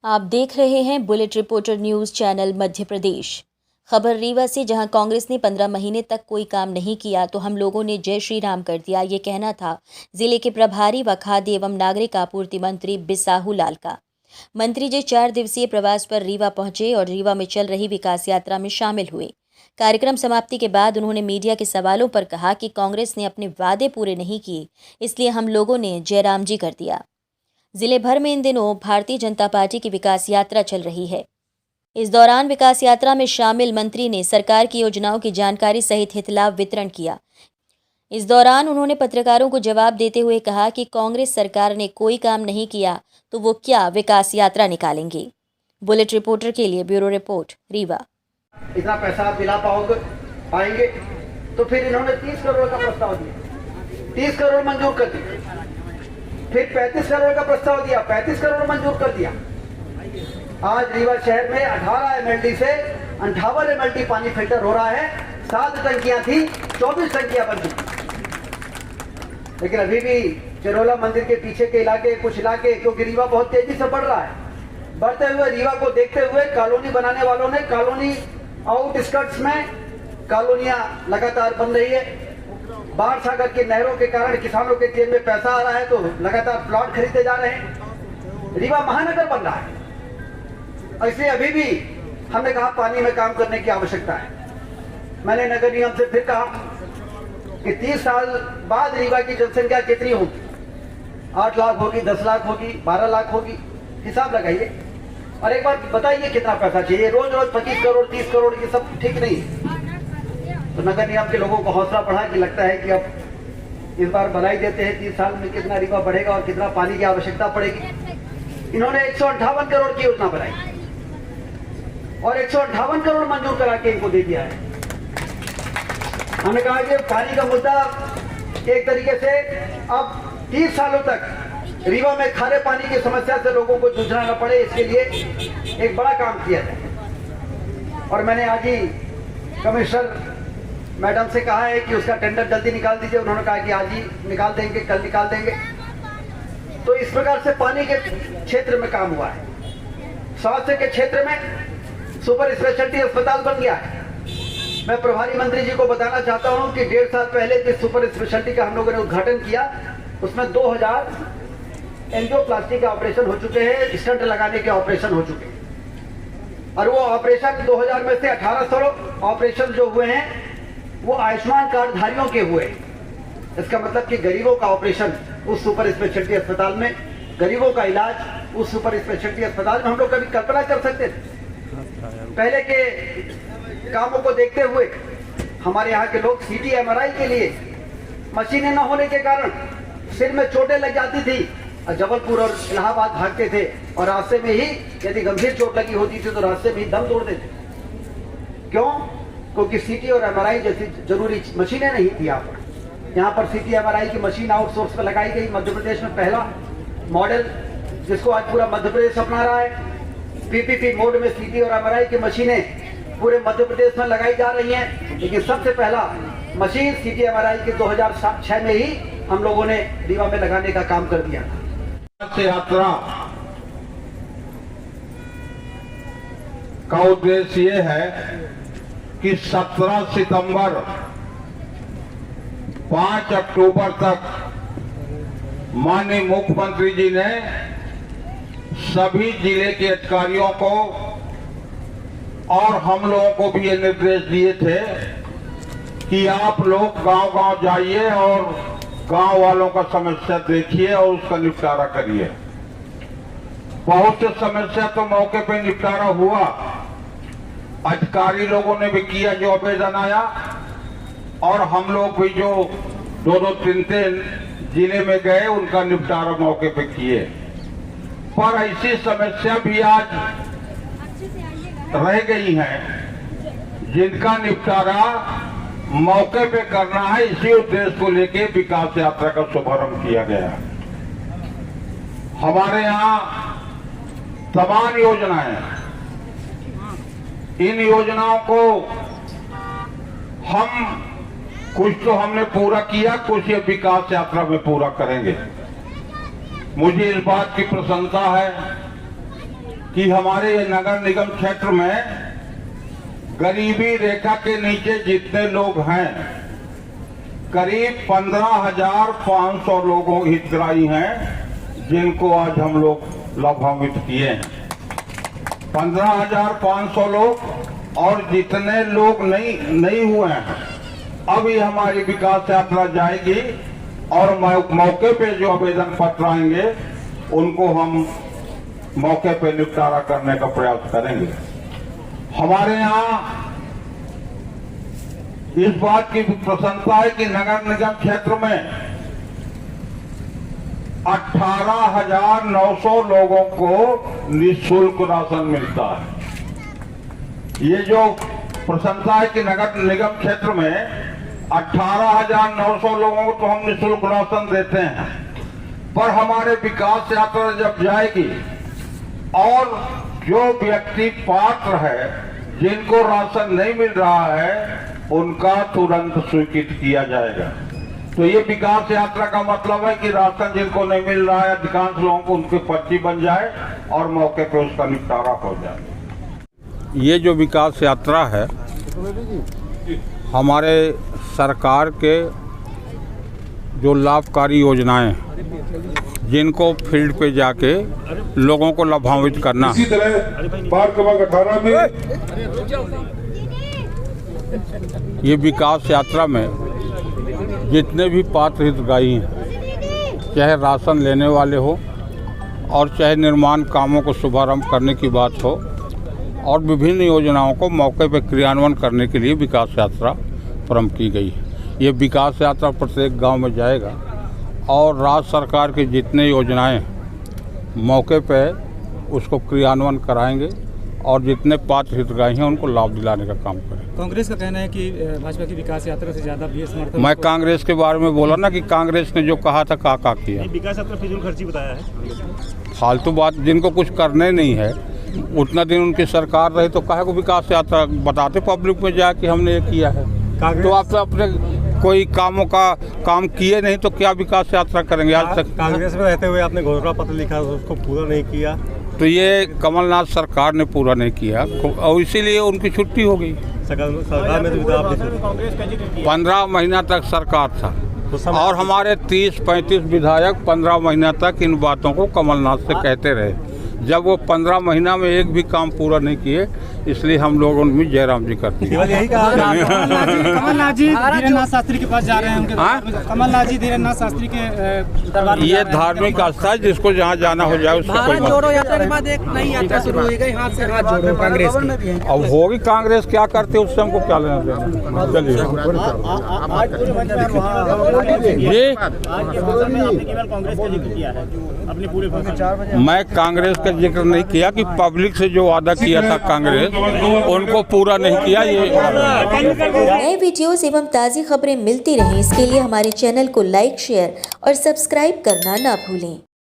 आप देख रहे हैं bullet reporter news channel Madhya Pradesh. खबर रीवा से, जहां कांग्रेस ने 15 महीने तक कोई काम नहीं किया तो हम लोगों ने जय श्री राम कर दिया, ये कहना था जिले के प्रभारी व खाद्य एवं नागरिक आपूर्ति मंत्री बिसाहू लाल का। मंत्री जी 4 दिवसीय प्रवास पर रीवा पहुंचे और रीवा में चल रही विकास यात्रा में शामिल हुए। कार्यक्रम समाप्ति के बाद उन्होंने मीडिया के सवालों पर कहा कि कांग्रेस ने अपने वादे पूरे नहीं किए, इसलिए हम लोगों ने जयराम जी कर दिया। जिले भर में इन दिनों भारतीय जनता पार्टी की विकास यात्रा चल रही है। इस दौरान विकास यात्रा में शामिल मंत्री ने सरकार की योजनाओं की जानकारी सहित हितलाभ वितरण किया। इस दौरान उन्होंने पत्रकारों को जवाब देते हुए कहा कि कांग्रेस सरकार ने कोई काम नहीं किया तो वो क्या विकास यात्रा निकालेंगे। बुलेट रिपोर्टर के लिए ब्यूरो रिपोर्ट, रीवा। इतना पैसा आप दिला पाएंगे तो फिर इन्होंने 30 करोड़ का प्रस्ताव दिया, 30 करोड़ मंजूर कर दिया। फिर 35 करोड़ का प्रस्ताव दिया, 35 करोड़ मंजूर कर दिया। आज रीवा शहर में 18 एमएलडी से 58 एमएलडी पानी फिल्टर हो रहा है। 7 टंकियां थी, 24 टंकियां बन चुकी। लेकिन अभी भी चिरोला मंदिर के पीछे के इलाके, कुछ इलाके, क्योंकि रीवा बहुत तेजी से बढ़ रहा है, बढ़ते हुए रीवा को देखते हुए कॉलोनी बनाने वालों ने कॉलोनी आउटस्कर्ट्स में कॉलोनियां लगातार बन रही है। बाढ़ सागर की नहरों के कारण किसानों के जेब में पैसा आ रहा है तो लगातार प्लॉट खरीदे जा रहे हैं। रीवा महानगर बन रहा है और इसलिए अभी भी हमने कहा पानी में काम करने की आवश्यकता है। मैंने नगर निगम से फिर कहा कि 30 साल बाद रीवा की जनसंख्या कितनी होगी, 8 लाख होगी, 10 लाख होगी, 12 लाख होगी, हिसाब लगाइए और एक बार बताइए कितना पैसा चाहिए। रोज रोज 25 करोड़ 30 करोड़ ये सब ठीक नहीं है। तो नगर निगम के लोगों को हौसला बढ़ा कि लगता है कि अब इस बार बनाई देते हैं 30 साल में कितना रीवा बढ़ेगा और कितना पानी की आवश्यकता पड़ेगी। इन्होंने 158 करोड़ की योजना बनाई और 158 करोड़ मंजूर करा के इनको दे दिया है। हमने कहा कि पानी का मुद्दा एक तरीके से अब 30 सालों तक रीवा में खारे पानी की समस्या से लोगों को जूझना न पड़े, इसके लिए एक बड़ा काम किया जाए। और मैंने आज ही कमिश्नर मैडम से कहा है कि उसका टेंडर जल्दी निकाल दीजिए। उन्होंने कहा कि आज ही निकाल देंगे, कल निकाल देंगे। तो इस प्रकार से पानी के क्षेत्र में काम हुआ है। स्वास्थ्य के क्षेत्र में सुपर स्पेशलिटी अस्पताल बन गया है। मैं प्रभारी मंत्री जी को बताना चाहता हूं कि 1.5 साल पहले जिस सुपर स्पेशलिटी का हम लोगों ने उद्घाटन किया उसमें 2000 एंजियोप्लास्टी के ऑपरेशन हो चुके हैं, स्टंट लगाने के ऑपरेशन हो चुके हैं। और वो ऑपरेशन 2000 में से 1800 ऑपरेशन जो हुए हैं वो आयुष्मान कार्ड धारियों के हुए। इसका मतलब कि गरीबों का ऑपरेशन उस सुपर स्पेशलिटी अस्पताल में, गरीबों का इलाज उस सुपर स्पेशलिटी अस्पताल में हम लोग कभी कल्पना कर सकते थे? पहले के कामों को देखते हुए हमारे यहाँ के लोग सीटी एमआरआई के लिए मशीनें न होने के कारण सिर में चोटें लग जाती थी और जबलपुर और इलाहाबाद भागते थे और रास्ते में ही यदि गंभीर चोट लगी होती थी तो रास्ते में ही दम तोड़ देते। क्यों? क्योंकि सीटी और एमआरआई जैसी जरूरी मशीनें नहीं थी। यहाँ पर सीटी एमआरआई की मशीन आउटसोर्स पर लगाई गई। मध्य प्रदेश में पहला मॉडल जिसको आज पूरा मध्य प्रदेश अपना रहा है। पीपीपी मोड में सीटी और एमआरआई की मशीनें पूरे मध्य प्रदेश में लगाई जा रही हैं। लेकिन सबसे पहला मशीन सीटी एमआरआई की 2006 में ही हम लोगों ने रीवा में लगाने का काम कर दिया था। यात्रा का उद्देश्य ये है कि 17 सितंबर 5 अक्टूबर तक माननीय मुख्यमंत्री जी ने सभी जिले के अधिकारियों को और हम लोगों को भी ये निर्देश दिए थे कि आप लोग गांव-गांव जाइए और गांव वालों का समस्या देखिए और उसका निपटारा करिए। बहुत से समस्या तो मौके पे निपटारा हुआ, अधिकारी लोगों ने भी किया जो आवेदन आया और हम लोग भी जो 2-3 जिले में गए उनका निपटारा मौके पे किए। पर ऐसी समस्या भी आज रह गई हैं जिनका निपटारा मौके पे करना है। इसी उद्देश्य को लेकर विकास यात्रा का शुभारंभ किया गया। हमारे यहाँ तमाम योजनाएं, इन योजनाओं को हम कुछ तो हमने पूरा किया, कुछ ये विकास यात्रा में पूरा करेंगे। मुझे इस बात की प्रसन्नता है कि हमारे ये नगर निगम क्षेत्र में गरीबी रेखा के नीचे जितने लोग हैं करीब 15,500 लोगों हितग्राही हैं जिनको आज हम लोग लाभान्वित किए हैं। 15,500 लोग, और जितने लोग नहीं हुए हैं अभी हमारी विकास यात्रा जाएगी और मौके पे जो आवेदन पत्र आएंगे उनको हम मौके पे निपटारा करने का प्रयास करेंगे। हमारे यहाँ इस बात की प्रसन्नता है कि नगर निगम क्षेत्र में 18,900 लोगों को निःशुल्क राशन मिलता है। ये जो प्रसन्नता है कि नगर निगम क्षेत्र में 18,900 लोगों को तो हम निःशुल्क राशन देते हैं, पर हमारे विकास यात्रा जब जाएगी और जो व्यक्ति पात्र है जिनको राशन नहीं मिल रहा है उनका तुरंत स्वीकृत किया जाएगा। तो ये विकास यात्रा का मतलब है कि राशन जिनको नहीं मिल रहा है अधिकांश लोगों को उनकी पर्ची बन जाए और मौके पर उसका निपटारा हो जाए। ये जो विकास यात्रा है हमारे सरकार के जो लाभकारी योजनाएं जिनको फील्ड पे जाके लोगों को लाभान्वित करना। इसी तरह पार्क क्रमांक 18 में ये विकास यात्रा में जितने भी पात्र हितग्राही हैं, चाहे राशन लेने वाले हो और चाहे निर्माण कामों को शुभारंभ करने की बात हो और विभिन्न योजनाओं को मौके पर क्रियान्वयन करने के लिए विकास यात्रा प्रारंभ की गई है। ये विकास यात्रा प्रत्येक गांव में जाएगा और राज्य सरकार की जितने योजनाएं मौके पे उसको क्रियान्वयन कराएंगे और जितने पात्र हितग्राही हैं उनको लाभ दिलाने का काम करें। कांग्रेस का कहना है कि भाजपा की विकास यात्रा से ज्यादा भी समर्थन। मैं कांग्रेस के बारे में बोला ना कि कांग्रेस ने जो कहा था का किया। विकास यात्रा फिजूल खर्ची बताया है, फालतू बात। जिनको कुछ करने नहीं है उतना दिन उनकी सरकार रही तो काहे को विकास यात्रा बताते पब्लिक में जाए कि हमने ये किया है। तो आप तो अपने कोई काम किए नहीं तो क्या विकास यात्रा करेंगे। आज तक कांग्रेस में रहते हुए आपने घोषणा पत्र लिखा उसको पूरा नहीं किया, तो ये कमलनाथ सरकार ने पूरा नहीं किया और इसीलिए उनकी छुट्टी हो गई। सरकार में तो 15 महीना तक सरकार था और हमारे 30-35 विधायक 15 महीना तक इन बातों को कमलनाथ से कहते रहे। जब वो 15 महीना में एक भी काम पूरा नहीं किए, इसलिए हम लोग उनमें जयराम जी करते हैं। यही कहा कमलनाथ जी धीरेन्द्र शास्त्री के पास जा रहे हैं उनके। कमलनाथ जी धीरेन्द्र शास्त्री के दरबार। ये धार्मिक आस्था है, जिसको जहाँ जाना हो जाए उसको कोई जोड़ो यात्रा के बाद एक नई यात्रा शुरू हुई गई, हाथ से हाथ जोड़ो कांग्रेस की। अब होगी कांग्रेस क्या करते उससे हमको क्या लेना देना। चलिए मैं कांग्रेस का जिक्र नहीं किया कि पब्लिक से जो वादा किया था कांग्रेस उनको पूरा नहीं किया। ये नए वीडियोस एवं ताज़ी खबरें मिलती रहें इसके लिए हमारे चैनल को लाइक, शेयर और सब्सक्राइब करना ना भूलें।